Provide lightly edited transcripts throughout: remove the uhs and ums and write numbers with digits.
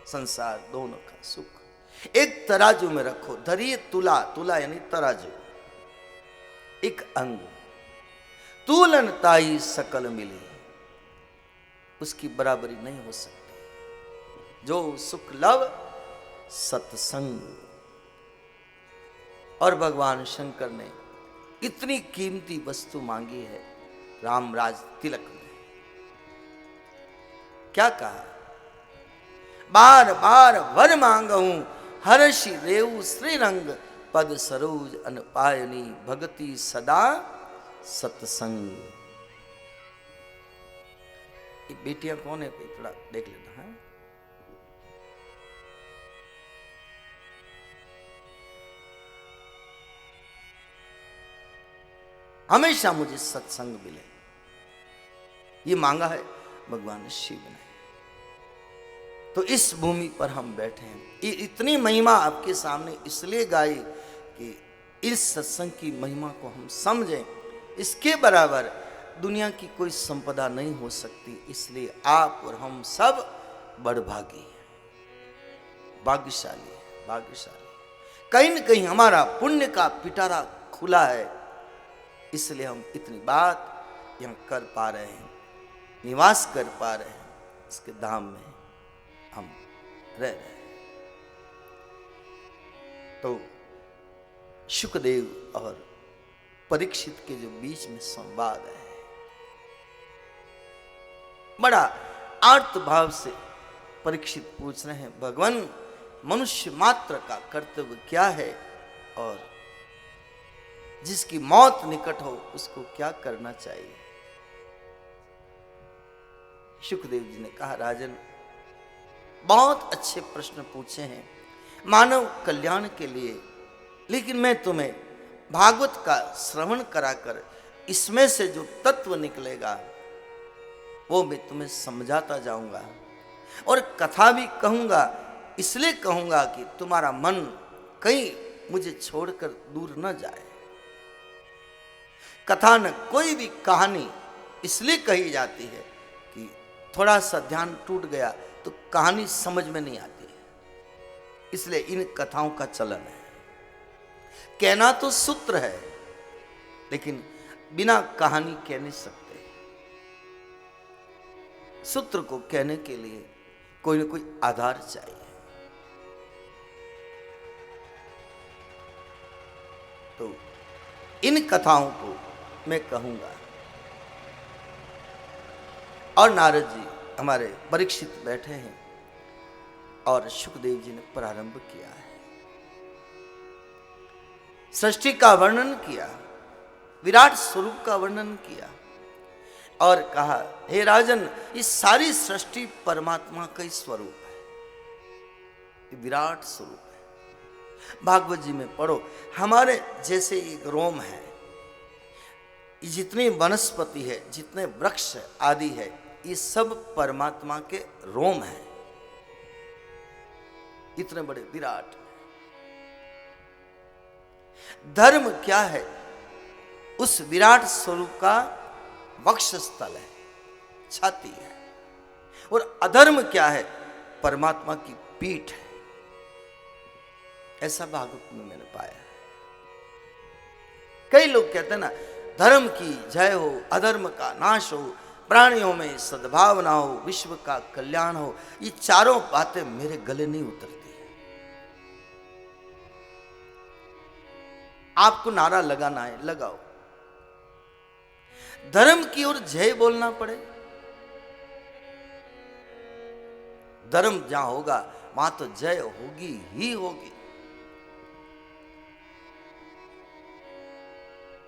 संसार दोनों का सुख एक तराजू में रखो, धरिए तुला, तुला यानी तराजू, एक अंग, तूलन ताई सकल मिली, उसकी बराबरी नहीं हो सकती। जो सुख लव सत्संग। और भगवान शंकर ने इतनी कीमती वस्तु मांगी है रामराज तिलक में। क्या कहा? बार बार वर मांगहूं, हर्षि रेऊ श्रीरंग, पद सरोज अनपायनी, भगति सदा सत्संग। ये बेटियां कौन है? थोड़ा देख लेना है। हमेशा मुझे सत्संग मिले, ये मांगा है भगवान शिव ने। तो इस भूमि पर हम बैठे हैं। ये इतनी महिमा आपके सामने इसलिए गाई कि इस सत्संग की महिमा को हम समझें। इसके बराबर दुनिया की कोई संपदा नहीं हो सकती। इसलिए आप और हम सब बड़भागी हैं, भाग्यशाली हैं, भाग्यशाली। कहीं न कहीं हमारा पुण्य का पिटारा खुला है, इसलिए हम इतनी बात यहां कर पा रहे हैं, निवास कर पा रहे हैं, इसके धाम में हम रह रहे हैं। तो शुकदेव और परीक्षित के जो बीच में संवाद है, बड़ा आर्त भाव से परीक्षित पूछ रहे हैं, भगवान मनुष्य मात्र का कर्तव्य क्या है और जिसकी मौत निकट हो उसको क्या करना चाहिए? शुकदेव जी ने कहा, राजन बहुत अच्छे प्रश्न पूछे हैं मानव कल्याण के लिए, लेकिन मैं तुम्हें भागवत का श्रवण कराकर इसमें से जो तत्व निकलेगा वो मैं तुम्हें समझाता जाऊंगा। और कथा भी कहूंगा, इसलिए कहूंगा कि तुम्हारा मन कहीं मुझे छोड़कर दूर न जाए। कथा न कोई भी कहानी इसलिए कही जाती है कि थोड़ा सा ध्यान टूट गया तो कहानी समझ में नहीं आती है, इसलिए इन कथाओं का चलन है। कहना तो सूत्र है, लेकिन बिना कहानी कह नहीं सकते। सूत्र को कहने के लिए कोई ना कोई आधार चाहिए। तो इन कथाओं को मैं कहूंगा। और नारद जी हमारे परीक्षित बैठे हैं और शुकदेव जी ने प्रारंभ किया है। सृष्टि का वर्णन किया, विराट स्वरूप का वर्णन किया और कहा, हे राजन, ये सारी सृष्टि परमात्मा का ही स्वरूप है, ये विराट स्वरूप है। भागवत जी में पढ़ो, हमारे जैसे एक रोम है, जितनी वनस्पति है, जितने वृक्ष आदि है, ये सब परमात्मा के रोम है, इतने बड़े विराट। धर्म क्या है? उस विराट स्वरूप का वक्षस्थल है, छाती है। और अधर्म क्या है? परमात्मा की पीठ है। ऐसा भागवत में मैंने पाया। कई लोग कहते हैं ना, धर्म की जय हो, अधर्म का नाश हो, प्राणियों में सद्भावना हो, विश्व का कल्याण हो। ये चारों बातें मेरे गले नहीं उतरती। आपको नारा लगाना है, लगाओ। धर्म की ओर जय बोलना पड़े, धर्म जहां होगा वहां तो जय होगी ही होगी।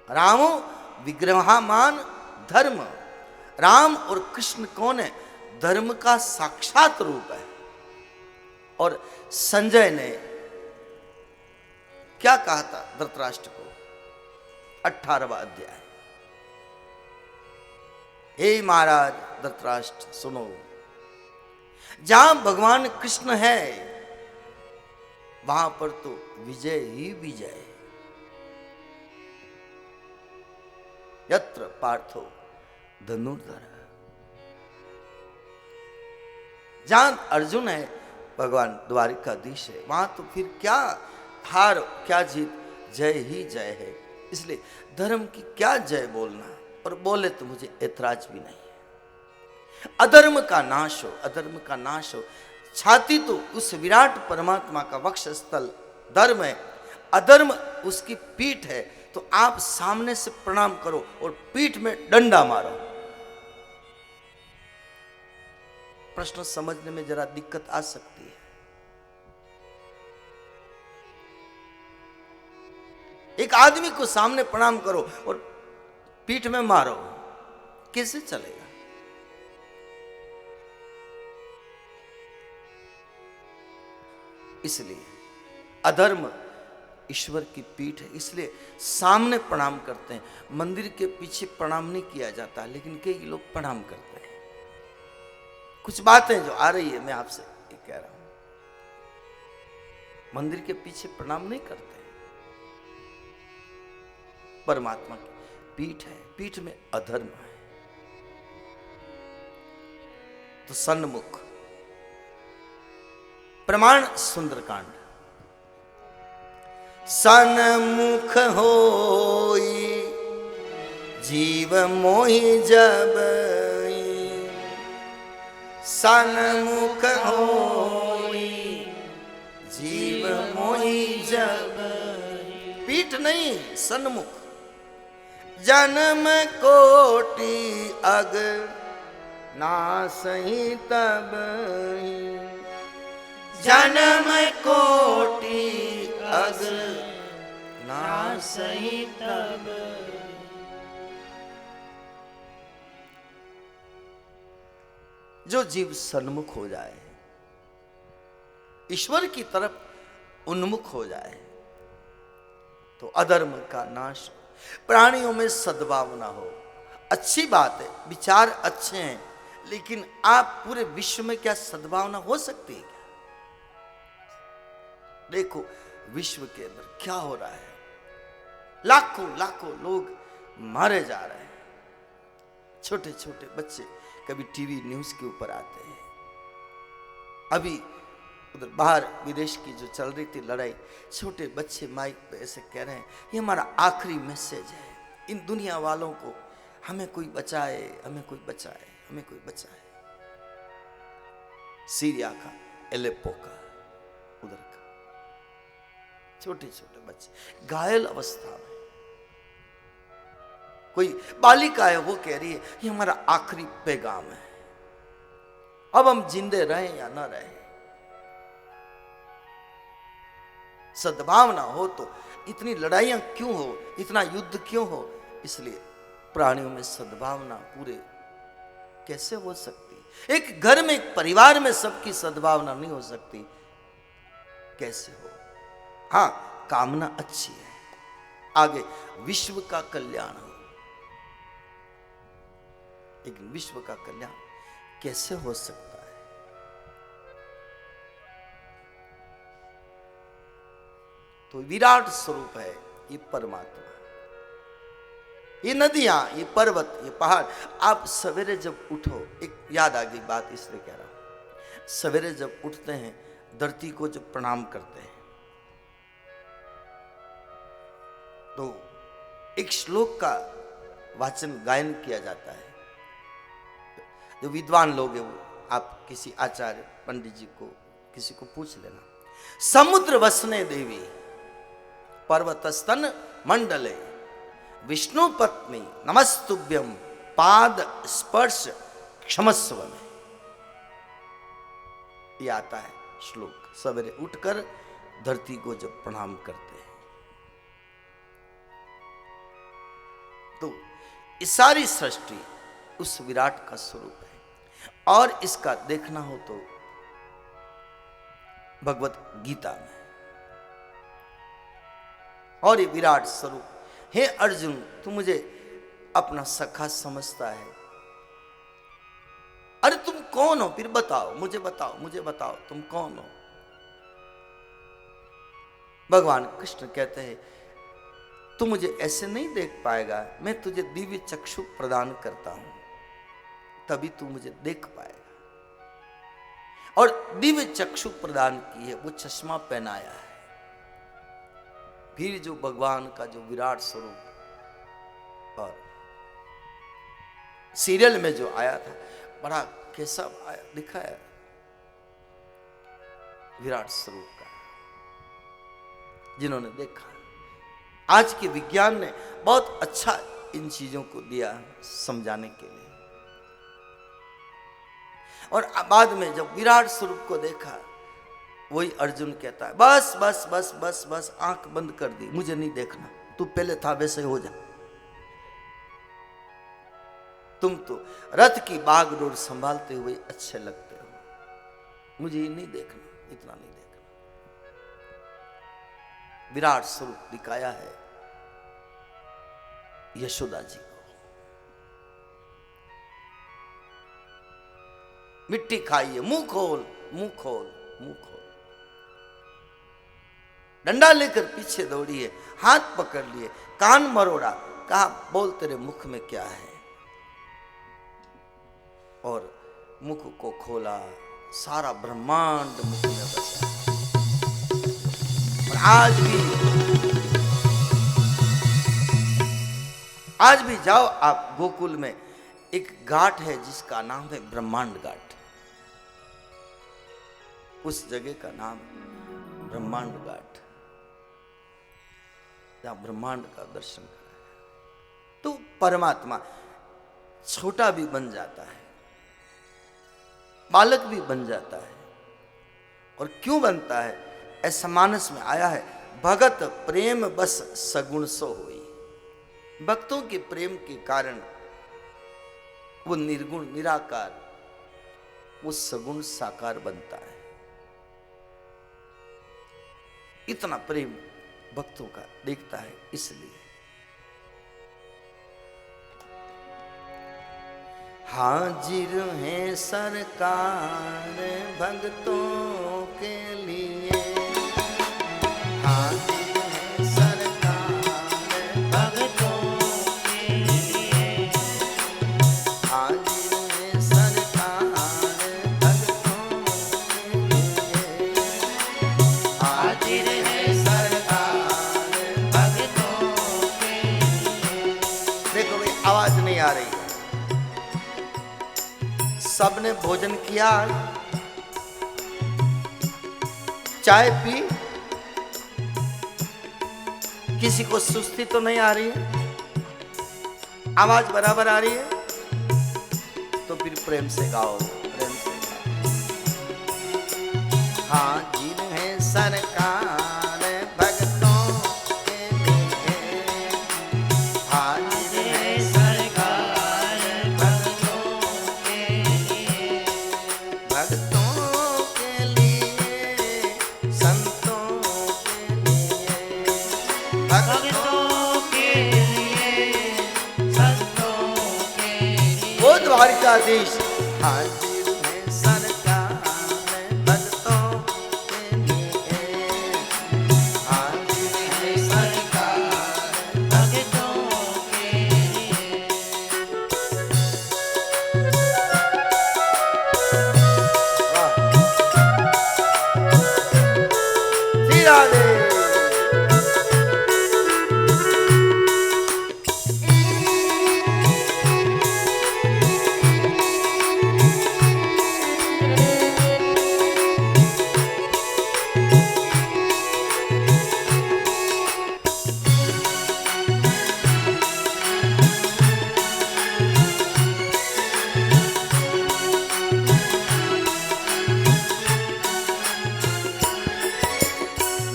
रामो विग्रहमान धर्म। राम और कृष्ण कौन है? धर्म का साक्षात रूप है। और संजय ने क्या कहा था धृतराष्ट्र को? 18वां अध्याय, हे महाराज धृतराष्ट्र सुनो, जहां भगवान कृष्ण है वहां पर तो विजय ही विजय। यत्र पार्थो धनुर्धर, जहां अर्जुन है भगवान द्वारिकाधीश है, वहां तो फिर क्या हार क्या जीत, जय ही जय है। इसलिए धर्म की क्या जय बोलना, और बोले तो मुझे ऐतराज भी नहीं है। अधर्म का नाश हो, अधर्म का नाश हो। छाती तो उस विराट परमात्मा का वक्षस्थल धर्म है, अधर्म उसकी पीठ है। तो आप सामने से प्रणाम करो और पीठ में डंडा मारो। प्रश्न समझने में जरा दिक्कत आ सकती है। एक आदमी को सामने प्रणाम करो और पीठ में मारो, कैसे चलेगा? इसलिए अधर्म ईश्वर की पीठ है, इसलिए सामने प्रणाम करते हैं। मंदिर के पीछे प्रणाम नहीं किया जाता, लेकिन कई लोग प्रणाम करते हैं। कुछ बातें जो आ रही है मैं आपसे ये कह रहा हूं, मंदिर के पीछे प्रणाम नहीं करते। परमात्मा की पीठ है, पीठ में अधर्म है तो सन्मुख। प्रमाण सुंदरकांड। सन्मुख होई जीव मोहि जब, सन्मुख होई जीव मोहि जब। पीठ नहीं, सन्मुख। जन्म कोटि अग नासहि तब, जन्म कोटि अग नासहि तब। जो जीव सन्मुख हो जाए, ईश्वर की तरफ उन्मुख हो जाए, तो अधर्म का नाश, प्राणियों में सद्भावना हो। अच्छी बात है, विचार अच्छे हैं, लेकिन आप पूरे विश्व में क्या सद्भावना हो सकती है क्या? देखो विश्व के अंदर क्या हो रहा है, लाखों लाखों लोग मारे जा रहे हैं। छोटे छोटे बच्चे कभी टीवी न्यूज के ऊपर आते हैं। अभी उधर बाहर विदेश की जो चल रही थी लड़ाई, छोटे बच्चे माइक पे ऐसे कह रहे हैं, ये हमारा आखिरी मैसेज है इन दुनिया वालों को, हमें कोई बचाए, हमें कोई बचाए, हमें कोई बचाए। सीरिया का, एलेप्पो का, उधर का छोटे छोटे बच्चे घायल अवस्था में। कोई बालिका है, वो कह रही है ये हमारा आखिरी पैगाम है, अब हम जिंदे रहें या ना रहें। सद्भावना हो तो इतनी लड़ाइयां क्यों हो, इतना युद्ध क्यों हो? इसलिए प्राणियों में सद्भावना पूरे कैसे हो सकती? एक घर में, एक परिवार में सबकी सद्भावना नहीं हो सकती, कैसे हो? हाँ, कामना अच्छी है, आगे विश्व का कल्याण हो, लेकिन विश्व का कल्याण कैसे हो सकता है? तो विराट स्वरूप है ये परमात्मा। ये नदियां, ये पर्वत, ये पहाड़। आप सवेरे जब उठो, एक याद आ गई बात इसलिए कह रहा हूं, सवेरे जब उठते हैं धरती को जब प्रणाम करते हैं तो एक श्लोक का वाचन गायन किया जाता है। जो विद्वान लोग हैं वो, आप किसी आचार्य पंडित जी को किसी को पूछ लेना। समुद्र वसने देवी पर्वतस्तन मंडले विष्णु पत्नी नमस्तुभ्यम पाद स्पर्श क्षमस्व में, ये आता है श्लोक। सवेरे उठकर धरती को जब प्रणाम करते हैं तो ये सारी सृष्टि उस विराट का स्वरूप है। और इसका देखना हो तो भगवत गीता में, और ये विराट स्वरूप। हे अर्जुन, तू मुझे अपना सखा समझता है? अरे तुम कौन हो? फिर बताओ, मुझे बताओ, मुझे बताओ तुम कौन हो? भगवान कृष्ण कहते हैं तू मुझे ऐसे नहीं देख पाएगा, मैं तुझे दिव्य चक्षु प्रदान करता हूं, तभी तू मुझे देख पाएगा। और दिव्य चक्षु प्रदान की है, वो चश्मा पहनाया है। फिर जो भगवान का जो विराट स्वरूप और सीरियल में जो आया था, बड़ा कैसा आया दिखाया विराट स्वरूप का, जिन्होंने देखा। आज के विज्ञान ने बहुत अच्छा इन चीजों को दिया समझाने के लिए। और बाद में जब विराट स्वरूप को देखा, वही अर्जुन कहता है, बस बस बस बस बस आंख बंद कर दी, मुझे नहीं देखना, तू पहले था वैसे हो जा। तुम तो रथ की बागडोर संभालते हुए अच्छे लगते हो, मुझे ये नहीं देखना, इतना नहीं देखना। विराट स्वरूप दिखाया है यशोदा जी को। मिट्टी खाइए, मुंह खोल मुंह खोल मुंह खोल। डंडा लेकर पीछे दौड़ी है, हाथ पकड़ लिए, कान मरोड़ा, कहा बोल तेरे मुख में क्या है। और मुख को खोला, सारा ब्रह्मांड मुख में बसा। और आज भी जाओ आप गोकुल में, एक घाट है जिसका नाम है ब्रह्मांड घाट। उस जगह का नाम ब्रह्मांड घाट, जहां ब्रह्मांड का दर्शन कराया। तो परमात्मा छोटा भी बन जाता है, बालक भी बन जाता है। और क्यों बनता है? ऐसा मानस में आया है, भगत प्रेम बस सगुण सो होई। भक्तों के प्रेम के कारण वो निर्गुण निराकार, वो सगुण साकार बनता है। इतना प्रेम भक्तों का देखता है। इसलिए हाजिर है सरकार भक्तों के लिए, हाजिर है सरकार भक्तों के लिए, हाजिर है सरकार भक्तों के लिए, हाजिर है सरकार भक्तों के लिए। देखो भाई, आवाज नहीं आ रही। सबने भोजन किया, चाय पी, किसी को सुस्ती तो नहीं आ रही है, आवाज बराबर आ रही है, तो फिर प्रेम से गाओ, प्रेम से गाओ। हाजिर है सरकार भक्तों के लिए, हाजिर है सरकार भक्तों के लिए, भक्तों के लिए, संतों के लिए, भक्तों के लिए, संतों के लिए। वो द्वारिकाधीश हाजिर है सरकार भक्तों के लिए, हाजिर है सरकार भक्तों के लिए। वाह! श्री राधे।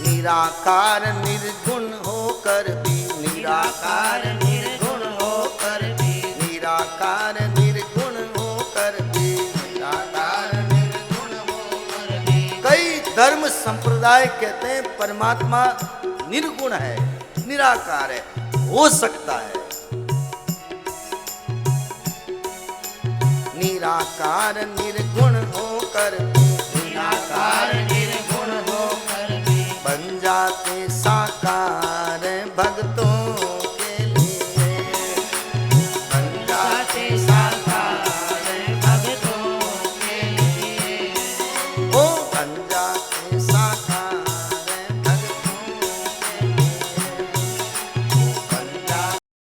निराकार निर्गुण होकर भी, निराकार निर्गुण होकर भी, निराकार निर्गुण होकर भी, निराकार निर्गुण होकर भी। कई धर्म संप्रदाय कहते हैं परमात्मा निर्गुण है, निराकार है, हो सकता है। निराकार निर्गुण होकर